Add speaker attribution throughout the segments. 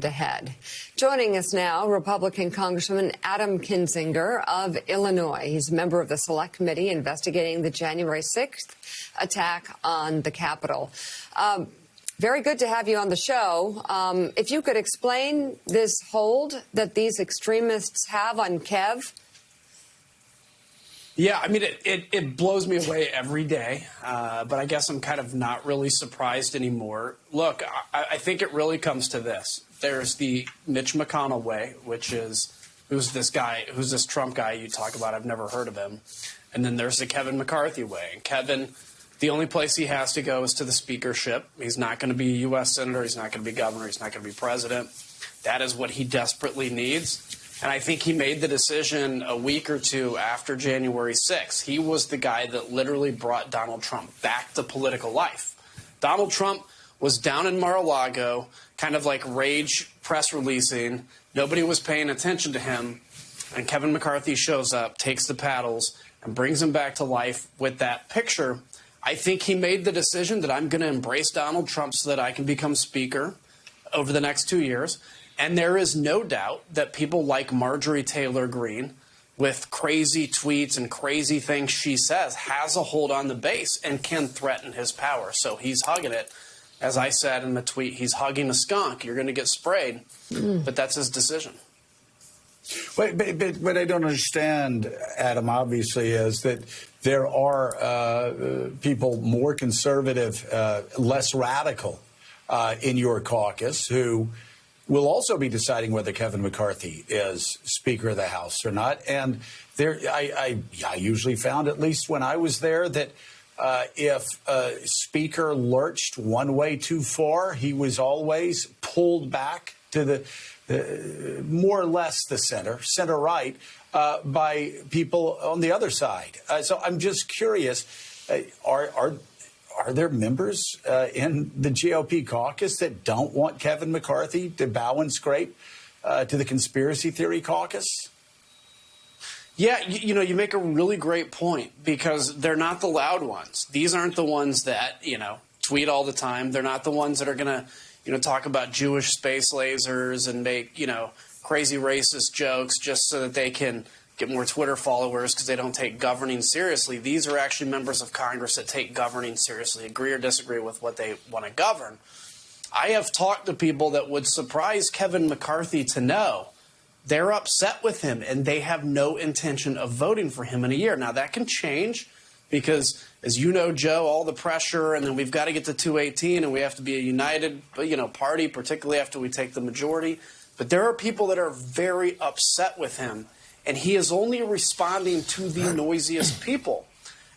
Speaker 1: ahead. Joining us now, Republican Congressman Adam Kinzinger of Illinois. He's a member of the Select Committee investigating the January 6th attack on the Capitol. Very good to have you on the show. If you could explain this hold that these extremists have on Kev.
Speaker 2: Yeah, I mean, it blows me away every day, but I guess I'm kind of not really surprised anymore. Look, I think it really comes to this. There's the Mitch McConnell way, which is, who's this Trump guy you talk about? I've never heard of him. And then there's the Kevin McCarthy way. And Kevin, the only place he has to go is to the speakership. He's not going to be a U.S. senator. He's not going to be governor. He's not going to be president. That is what he desperately needs. And I think he made the decision a week or two after January 6th. He was the guy that literally brought Donald Trump back to political life. Donald Trump was down in Mar-a-Lago, kind of like rage press releasing. Nobody was paying attention to him. And Kevin McCarthy shows up, takes the paddles, and brings him back to life with that picture. I think he made the decision that I'm going to embrace Donald Trump so that I can become speaker over the next 2 years. And there is no doubt that people like Marjorie Taylor Greene, with crazy tweets and crazy things she says, has a hold on the base and can threaten his power. So he's hugging it. As I said in the tweet, he's hugging a skunk. You're going to get sprayed. But that's his decision.
Speaker 3: What I don't understand, Adam, obviously, is that there are people more conservative, less radical in your caucus who will also be deciding whether Kevin McCarthy is Speaker of the House or not. And there, I usually found, at least when I was there, that if a speaker lurched one way too far, he was always pulled back to the more or less the center right, by people on the other side. So I'm just curious, are there members in the GOP caucus that don't want Kevin McCarthy to bow and scrape to the conspiracy theory caucus?
Speaker 2: Yeah, you make a really great point, because they're not the loud ones. These aren't the ones that, tweet all the time. They're not the ones that are going to, talk about Jewish space lasers and make, crazy racist jokes just so that they can get more Twitter followers because they don't take governing seriously. These are actually members of Congress that take governing seriously, agree or disagree with what they want to govern. I have talked to people that would surprise Kevin McCarthy to know they're upset with him and they have no intention of voting for him in a year. Now, that can change because, as you know, Joe, all the pressure, and then we've got to get to 218 and we have to be a united, party, particularly after we take the majority. But there are people that are very upset with him, and he is only responding to the noisiest people.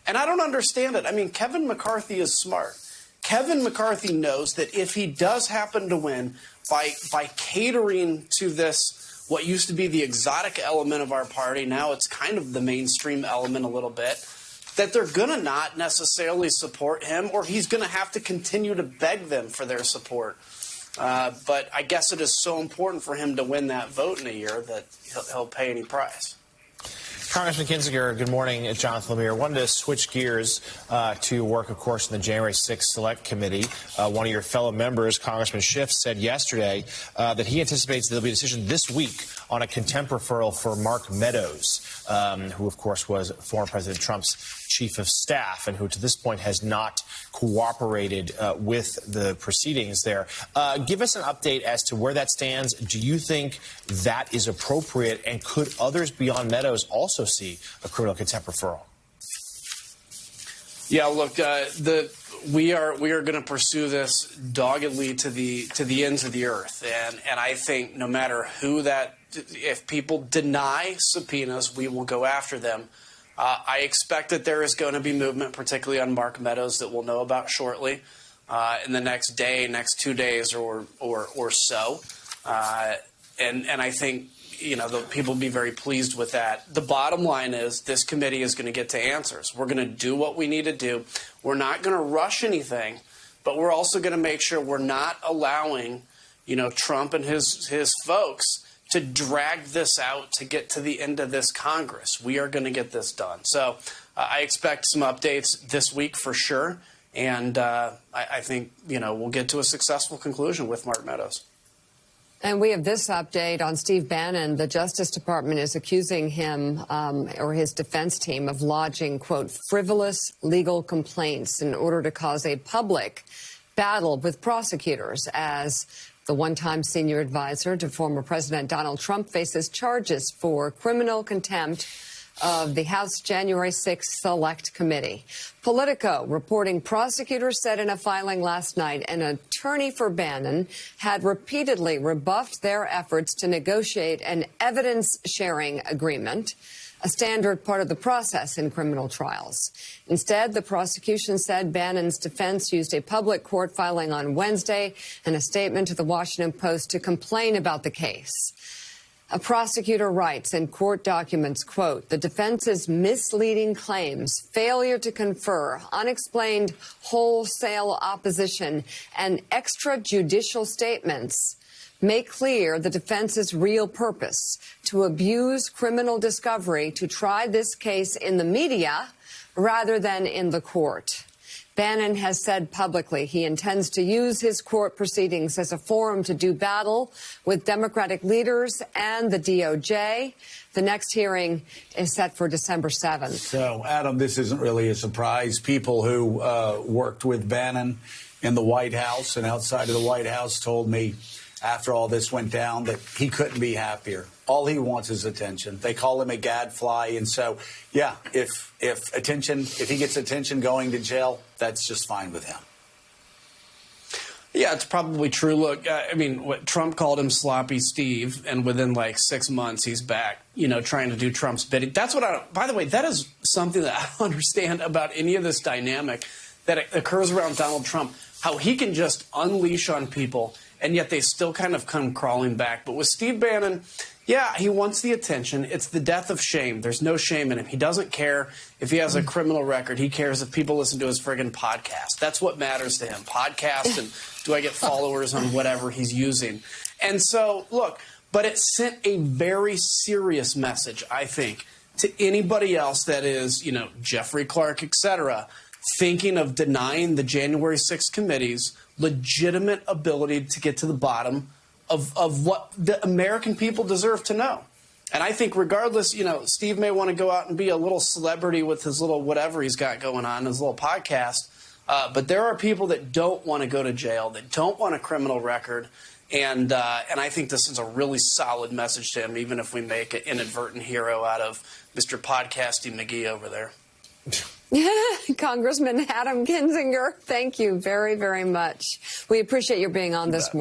Speaker 2: And I don't understand it. I mean, Kevin McCarthy is smart. Kevin McCarthy knows that if he does happen to win by catering to this, what used to be the exotic element of our party, now it's kind of the mainstream element a little bit, that they're going to not necessarily support him, or he's going to have to continue to beg them for their support. But I guess it is so important for him to win that vote in a year that he'll pay any price.
Speaker 4: Congressman Kinzinger, good morning. It's Jonathan Lemire. Wanted to switch gears to work, of course, in the January 6th Select Committee. One of your fellow members, Congressman Schiff, said yesterday that he anticipates there'll be a decision this week on a contempt referral for Mark Meadows, who, of course, was former President Trump's chief of staff and who, to this point, has not cooperated with the proceedings there. Give us an update as to where that stands. Do you think that is appropriate, and could others beyond Meadows also see a criminal contempt referral?
Speaker 2: Yeah, look, we are going to pursue this doggedly to the ends of the earth, and I think no matter who if people deny subpoenas, we will go after them. I expect that there is going to be movement, particularly on Mark Meadows, that we'll know about shortly in the next day, next 2 days or so. And I think, the people will be very pleased with that. The bottom line is this committee is going to get to answers. We're going to do what we need to do. We're not going to rush anything, but we're also going to make sure we're not allowing, Trump and his folks to drag this out to get to the end of this Congress. We are going to get this done. So I expect some updates this week for sure. And I think, we'll get to a successful conclusion with Mark Meadows.
Speaker 1: And we have this update on Steve Bannon. The Justice Department is accusing him or his defense team of lodging, quote, frivolous legal complaints in order to cause a public battle with prosecutors as the one-time senior advisor to former President Donald Trump faces charges for criminal contempt of the House January 6th Select Committee. Politico reporting prosecutors said in a filing last night an attorney for Bannon had repeatedly rebuffed their efforts to negotiate an evidence-sharing agreement, a standard part of the process in criminal trials. Instead, the prosecution said Bannon's defense used a public court filing on Wednesday and a statement to the Washington Post to complain about the case. A prosecutor writes in court documents, quote, the defense's misleading claims, failure to confer, unexplained wholesale opposition, and extrajudicial statements make clear the defense's real purpose: to abuse criminal discovery to try this case in the media rather than in the court. Bannon has said publicly he intends to use his court proceedings as a forum to do battle with Democratic leaders and the DOJ. The next hearing is set for December 7th.
Speaker 3: So, Adam, this isn't really a surprise. People who worked with Bannon in the White House and outside of the White House told me after all this went down that he couldn't be happier. All he wants is attention. They call him a gadfly. And so, yeah, if he gets attention going to jail, that's just fine with him.
Speaker 2: Yeah, it's probably true. Look, I mean, what Trump called him sloppy Steve, and within like 6 months, he's back, trying to do Trump's bidding. That's what by the way, that is something that I don't understand about any of this dynamic that occurs around Donald Trump, how he can just unleash on people and yet they still kind of come crawling back. But with Steve Bannon, yeah, he wants the attention. It's the death of shame. There's no shame in him. He doesn't care if he has a criminal record. He cares if people listen to his friggin' podcast. That's what matters to him. Podcast and do I get followers on whatever he's using. And so, look, but it sent a very serious message, I think, to anybody else that is, Jeffrey Clark, et cetera, thinking of denying the January 6th committee's legitimate ability to get to the bottom of what the American people deserve to know. And I think regardless, Steve may want to go out and be a little celebrity with his little whatever he's got going on, his little podcast. But there are people that don't want to go to jail, that don't want a criminal record. And I think this is a really solid message to him, even if we make an inadvertent hero out of Mr. Podcasty McGee over there.
Speaker 1: Congressman Adam Kinzinger, thank you very, very much. We appreciate your being on this morning.